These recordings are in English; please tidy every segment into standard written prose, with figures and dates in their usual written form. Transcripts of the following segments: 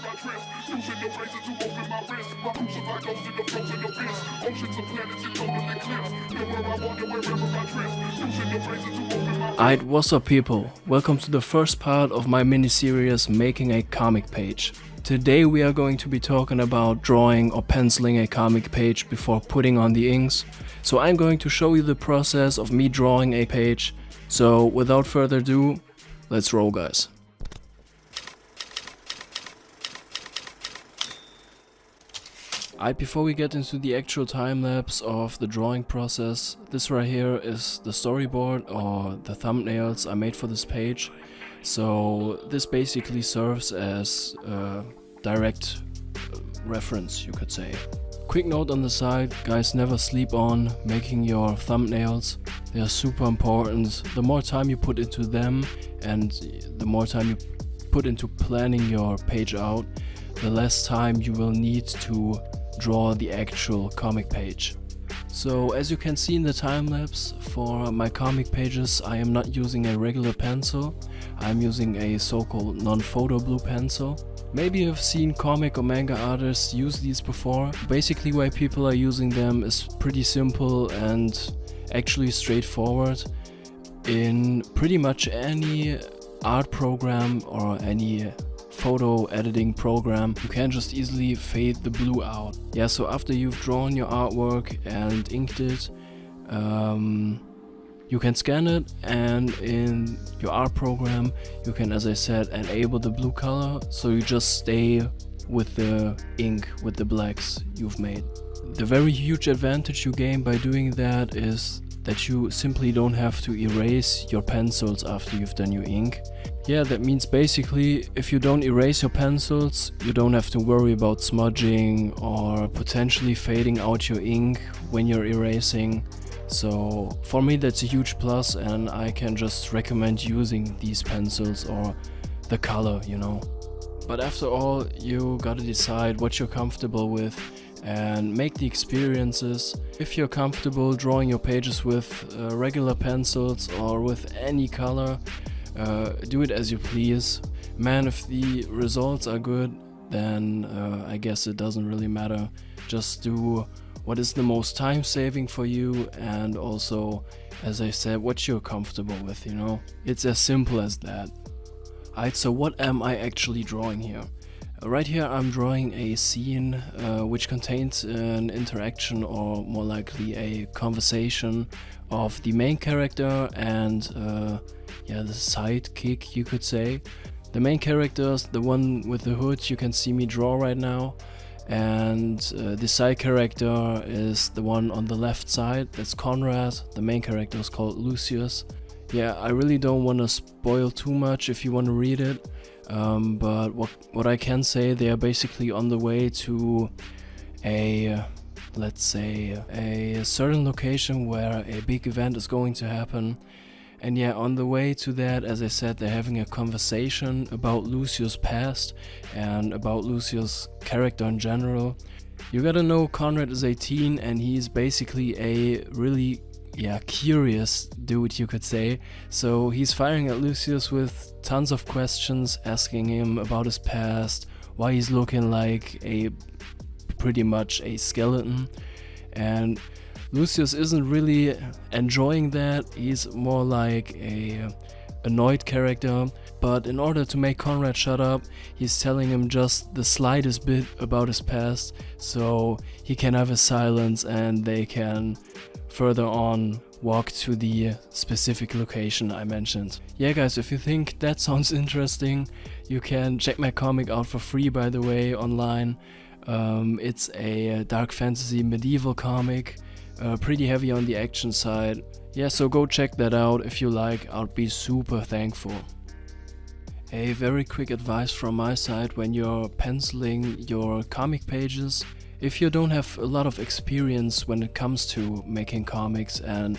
my dress. Using your razor to open my wrist. My crucify goes in the frozen abyss. Oceans of planets in total eclipse. Feel where I wander wherever I drift. Using your razor to open my wrist. Alright, what's up people? Welcome to the first part of my mini-series Making a Comic Page. Today we are going to be talking about drawing or penciling a comic page before putting on the inks. So I'm going to show you the process of me drawing a page. So without further ado, let's roll guys. Alright, before we get into the actual time-lapse of the drawing process, this right here is the storyboard or the thumbnails I made for this page. So this basically serves as a direct reference, you could say. Quick note on the side, guys, never sleep on making your thumbnails. They are super important. The more time you put into them and the more time you put into planning your page out, the less time you will need to draw the actual comic page. So as you can see in the time lapse, for my comic pages I am not using a regular pencil. I'm using a so-called non-photo blue pencil. Maybe you've seen comic or manga artists use these before. Basically why people are using them is pretty simple and actually straightforward. In pretty much any art program or any photo editing program, you can just easily fade the blue out. Yeah, so after you've drawn your artwork and inked it, you can scan it, and in your art program you can, as I said, enable the blue color, so you just stay with the ink, with the blacks you've made. The very huge advantage you gain by doing that is that you simply don't have to erase your pencils after you've done your ink. Yeah, that means basically if you don't erase your pencils, you don't have to worry about smudging or potentially fading out your ink when you're erasing. So for me that's a huge plus, and I can just recommend using these pencils or the color, you know. But after all, you gotta decide what you're comfortable with and make the experiences. If you're comfortable drawing your pages with regular pencils or with any color, do it as you please. Man, if the results are good, then I guess it doesn't really matter. Just do what is the most time saving for you, and also, as I said, what you're comfortable with, you know. It's as simple as that. Alright, so what am I actually drawing here? Right here I'm drawing a scene which contains an interaction, or more likely a conversation, of the main character and yeah, the sidekick, you could say. The main character is the one with the hood you can see me draw right now, and the side character is the one on the left side. That's Conrad. The main character is called Lucius. Yeah, I really don't want to spoil too much if you want to read it. But what I can say, they are basically on the way to a, let's say, a certain location where a big event is going to happen. And yeah, on the way to that, as I said, they're having a conversation about Lucius' past and about Lucius' character in general. You gotta know, Conrad is 18 and he's basically a really curious dude, you could say. So he's firing at Lucius with tons of questions, asking him about his past, why he's looking like pretty much a skeleton. And Lucius isn't really enjoying that. He's more like a annoyed character. But in order to make Conrad shut up, he's telling him just the slightest bit about his past, so he can have his silence and they can further on walk to the specific location I mentioned. Yeah guys, if you think that sounds interesting, you can check my comic out for free, by the way, online. It's a dark fantasy medieval comic, pretty heavy on the action side. Yeah, so go check that out if you like, I'll be super thankful. A very quick advice from my side when you're penciling your comic pages: if you don't have a lot of experience when it comes to making comics and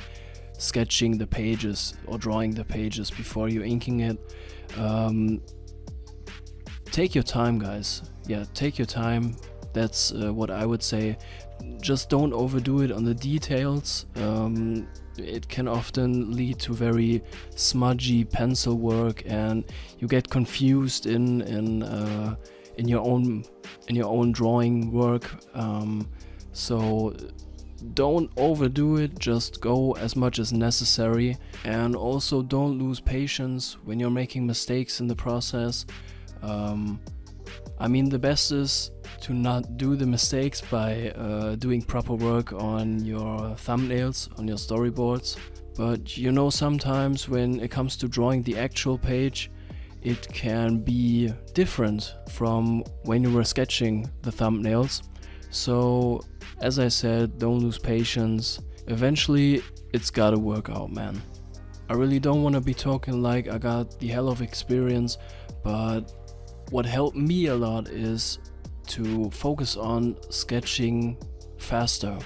sketching the pages or drawing the pages before you're inking it, take your time, guys. Yeah, take your time. That's what I would say. Just don't overdo it on the details. It can often lead to very smudgy pencil work, and you get confused in in your own drawing work. So don't overdo it, just go as much as necessary, and also don't lose patience when you're making mistakes in the process. I mean, the best is to not do the mistakes by doing proper work on your thumbnails, on your storyboards. But you know, sometimes when it comes to drawing the actual page, it can be different from when you were sketching the thumbnails. So, as I said, don't lose patience. Eventually, it's gotta work out, man. I really don't want to be talking like I got the hell of experience, but what helped me a lot is to focus on sketching faster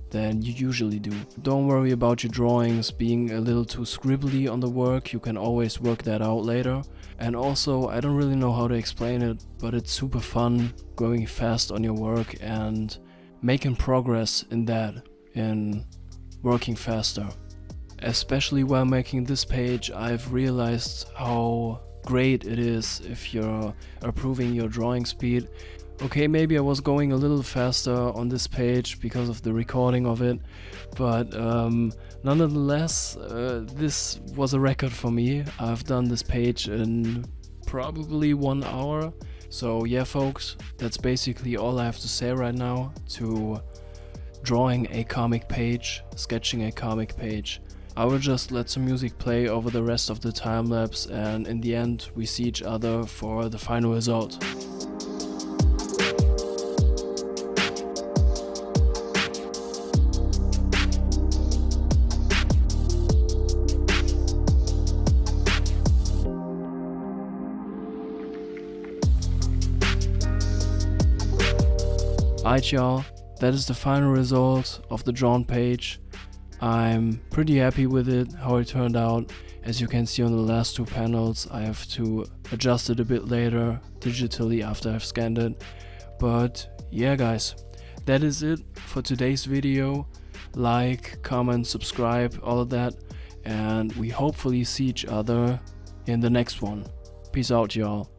than you usually do. Don't worry about your drawings being a little too scribbly on the work, you can always work that out later. And also, I don't really know how to explain it, but it's super fun going fast on your work and making progress in that, in working faster. Especially while making this page, I've realized how great it is if you're improving your drawing speed. Okay, maybe I was going a little faster on this page because of the recording of it, but nonetheless, this was a record for me. I've done this page in probably 1 hour. So yeah, folks, that's basically all I have to say right now to drawing a comic page, sketching a comic page. I will just let some music play over the rest of the time lapse, and in the end we see each other for the final result. Alright y'all, that is the final result of the drawn page. I'm pretty happy with it, how it turned out. As you can see on the last 2 panels, I have to adjust it a bit later, digitally, after I've scanned it. But yeah guys, that is it for today's video. Like, comment, subscribe, all of that. And we hopefully see each other in the next one. Peace out y'all.